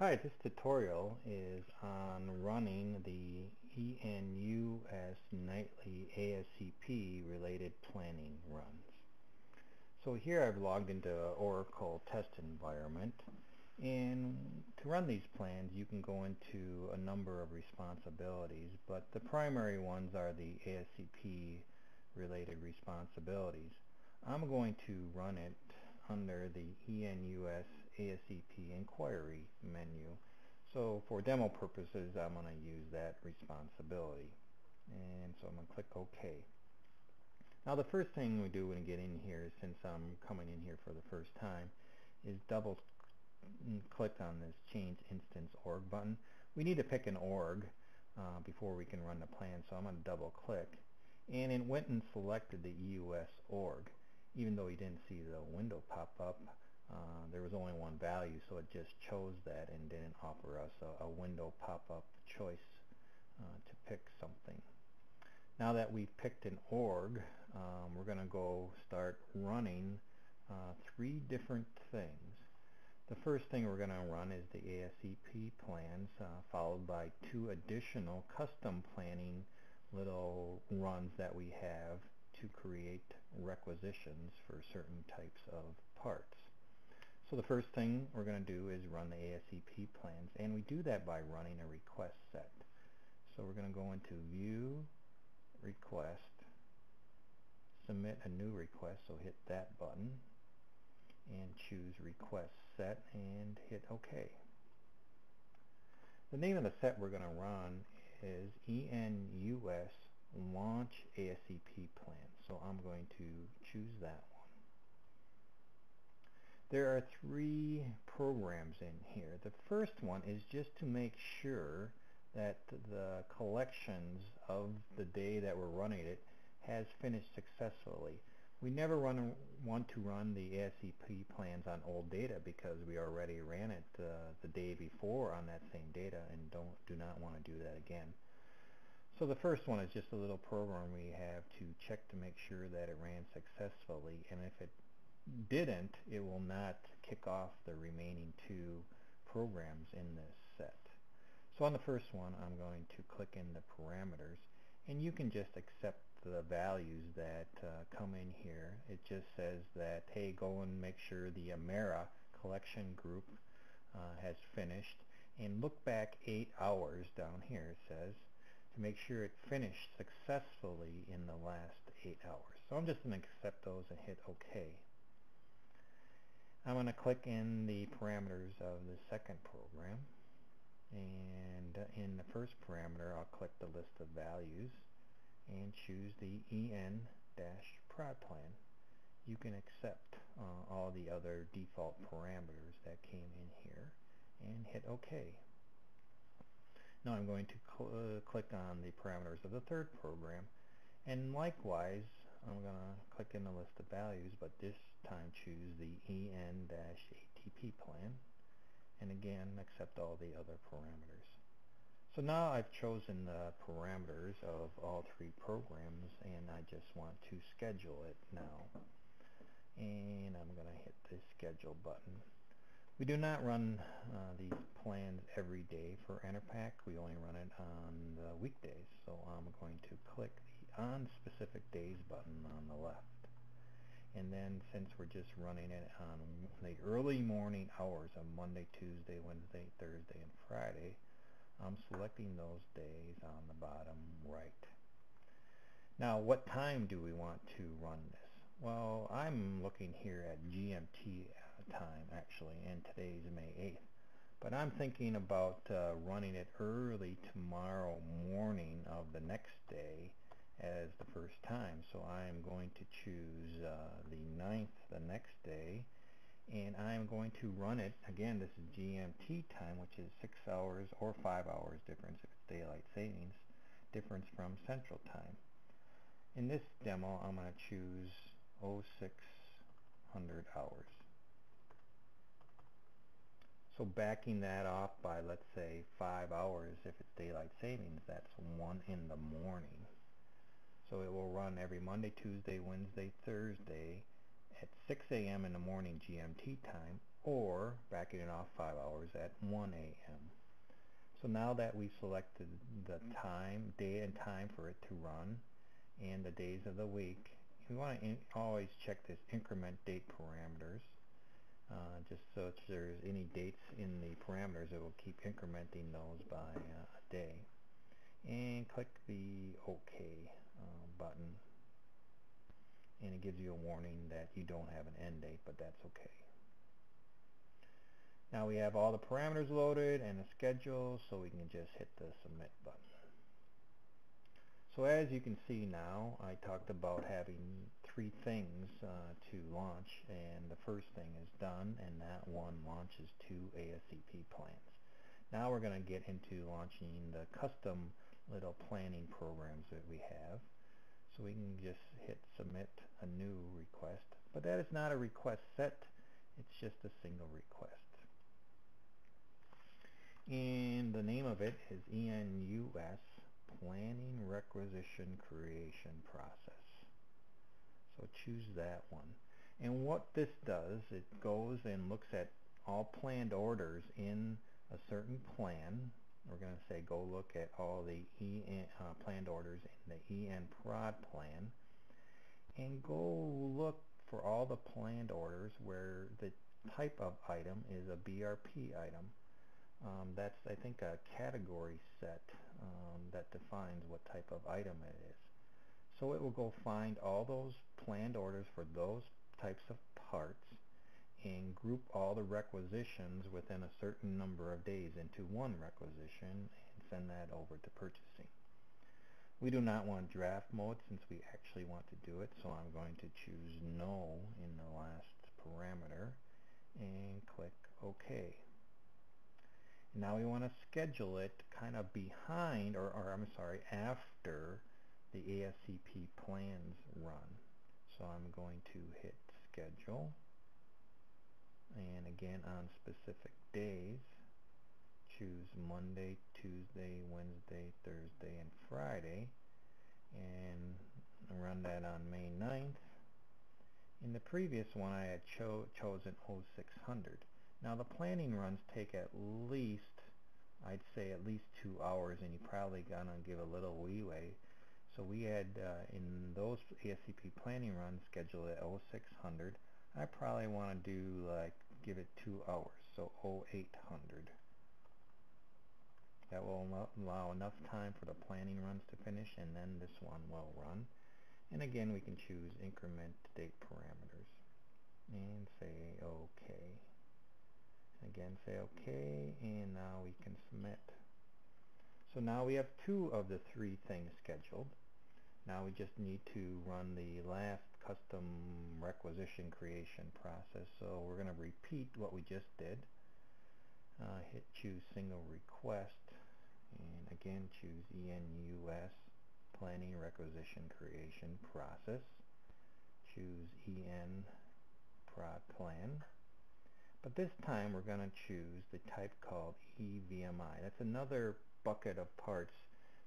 Hi, this tutorial is on running the ENUS nightly ASCP related planning runs. So here I've logged into Oracle test environment, and to run these plans you can go into a number of responsibilities, but the primary ones are the ASCP related responsibilities. I'm going to run it under the ENUS ASCP inquiry menu. So for demo purposes, I'm going to use that responsibility. And so I'm going to click OK. Now the first thing we do when we get in here, since I'm coming in here for the first time, is double click on this Change Instance Org button. We need to pick an org before we can run the plan, so I'm going to double click. And it went and selected the EUS org. Even though you didn't see the window pop up, there was only one value, so it just chose that and didn't offer us a window pop-up choice to pick something. Now that we've picked an org, we're going to go start running three different things. The first thing we're going to run is the ASCP plans, followed by two additional custom planning little runs that we have to create requisitions for certain types of parts. So the first thing we're going to do is run the ASCP plans, and we do that by running a request set. So we're going to go into View, Request, Submit a new request, so hit that button, and choose Request Set, and hit OK. The name of the set we're going to run is ENUS Launch ASCP Plan. So I'm going to choose that one. There are three programs in here. The first one is just to make sure that the collections of the day that we're running it has finished successfully. We never want to run the ASCP plans on old data because we already ran it the day before on that same data and do not want to do that again. So the first one is just a little program we have to check to make sure that it ran successfully, and if it didn't, it will not kick off the remaining two programs in this set. So on the first one, I'm going to click in the parameters, and you can just accept the values that come in here. It just says that, hey, go and make sure the Amera collection group has finished, and look back 8 hours down here, it says, to make sure it finished successfully in the last 8 hours. So I'm just going to accept those and hit OK. I'm going to click in the parameters of the second program, and in the first parameter I'll click the list of values and choose the EN-prod plan. You can accept all the other default parameters that came in here and hit OK. Now I'm going to click on the parameters of the third program, and likewise I'm going to click in the list of values, but this time choose the EN-ATP plan, and again accept all the other parameters. So now I've chosen the parameters of all three programs, and I just want to schedule it now, and I'm going to hit the schedule button. We do not run these plans every day for Enerpac. We only run it on the weekdays. So I'm going to click the On Specific Days button on the left. And then since we're just running it on the early morning hours of Monday, Tuesday, Wednesday, Thursday, and Friday, I'm selecting those days on the bottom right. Now, what time do we want to run this? Well, I'm looking here at GMT time actually, and today's May 8th. But I'm thinking about running it early tomorrow morning of the next day as the first time. So I'm going to choose the 9th the next day, and I'm going to run it, again this is GMT time, which is 6 hours or 5 hours difference if it's daylight savings difference from Central Time. In this demo I'm going to choose 0600 hours. So backing that off by, let's say, 5 hours if it's daylight savings, that's 1 in the morning. So it will run every Monday, Tuesday, Wednesday, Thursday at 6 a.m. in the morning GMT time or backing it off 5 hours at 1 a.m. So now that we selected the time, day and time for it to run, and the days of the week, we want to always check this increment date parameters, just so if there's any dates in the parameters, it will keep incrementing those by a day. And click the OK button, and it gives you a warning that you don't have an end date, but that's okay. Now we have all the parameters loaded and the schedule, so we can just hit the submit button. So as you can see now, I talked about having 3 things to launch, and the first thing is done, and that one launches 2 ASCP plans. Now we're going to get into launching the custom little planning programs that we have. So we can just hit submit a new request, but that is not a request set, it's just a single request. And the name of it is ENUS Planning Requisition Creation Process. So choose that one. And what this does, it goes and looks at all planned orders in a certain plan. We're going to say go look at all the planned orders in the EN prod plan, and go look for all the planned orders where the type of item is a BRP item. That's, I think, a category set that defines what type of item it is. So it will go find all those planned orders for those types of parts and group all the requisitions within a certain number of days into one requisition and send that over to purchasing. We do not want draft mode since we actually want to do it, so I'm going to choose no in the last parameter and click OK. Now we want to schedule it kind of behind, or I'm sorry, after the ASCP plans run. So I'm going to hit schedule, and again on specific days, choose Monday, Tuesday, Wednesday, Thursday, and Friday, and run that on May 9th. In the previous one I had chosen 0600. Now the planning runs take at least, I'd say at least 2 hours, and you're probably gonna give a little leeway. So we had in those ASCP planning runs scheduled at 0600. I probably want to do like give it 2 hours, so 0800. That will allow enough time for the planning runs to finish, and then this one will run. And again, we can choose increment date parameters and say OK. Again, say OK, and now we can submit. So now we have 2 of the 3 things scheduled. Now we just need to run the last custom requisition creation process. So we're going to repeat what we just did. Hit choose single request, and again choose ENUS Planning Requisition Creation Process. Choose EN Prod Plan. But this time we're going to choose the type called EVMI. That's another bucket of parts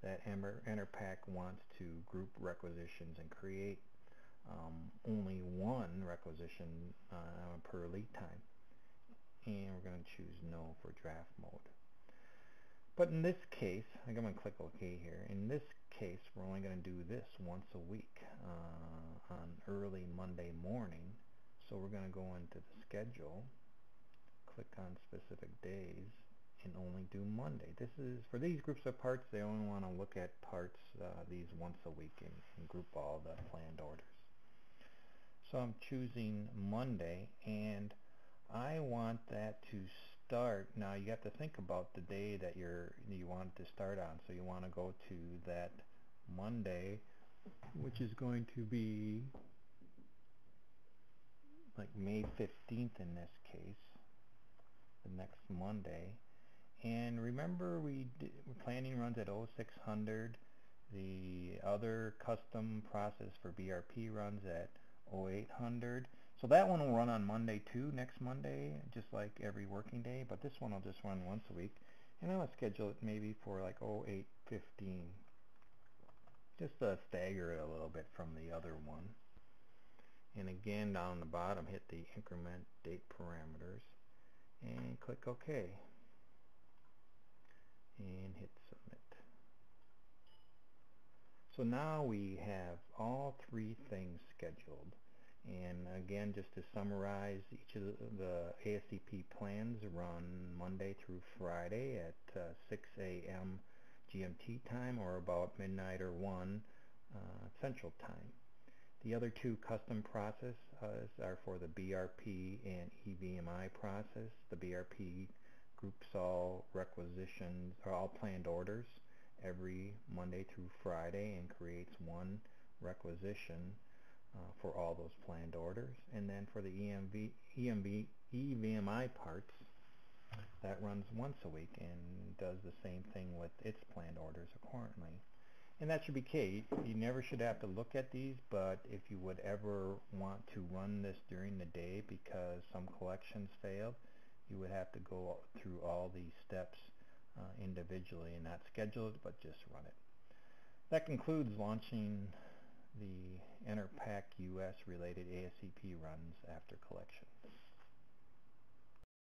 that Enerpac wants to group requisitions and create only one requisition per lead time. And we're going to choose no for draft mode. But in this case, I'm going to click OK here. In this case, we're only going to do this once a week on early Monday morning. So we're going to go into the schedule, click on specific days, and only do Monday. This is for these groups of parts. They only want to look at parts these once a week and group all the planned orders. So I'm choosing Monday, and I want that to start. Now you have to think about the day that you want it to start on. So you want to go to that Monday, which is going to be like May 15th in this case, the next Monday. And remember, planning runs at 0600. The other custom process for BRP runs at 0800. So that one will run on Monday too, next Monday, just like every working day, but this one will just run once a week. And I'm going to schedule it maybe for like 0815, just to stagger it a little bit from the other one. And again, down the bottom, hit the increment date parameters. click OK and hit submit. So now we have all three things scheduled. And again, just to summarize, each of the ASCP plans run Monday through Friday at 6 a.m. GMT time, or about midnight or 1 Central Time. The other two custom processes are for the BRP and EVMI process. The BRP groups all requisitions, or all planned orders, every Monday through Friday and creates one requisition for all those planned orders. And then for the EVMI parts, that runs once a week and does the same thing with its planned orders accordingly. And that should be key. You never should have to look at these, but if you would ever want to run this during the day because some collections failed, you would have to go through all these steps individually and not schedule it, but just run it. That concludes launching the ENERPAC US related ASCP runs after collection.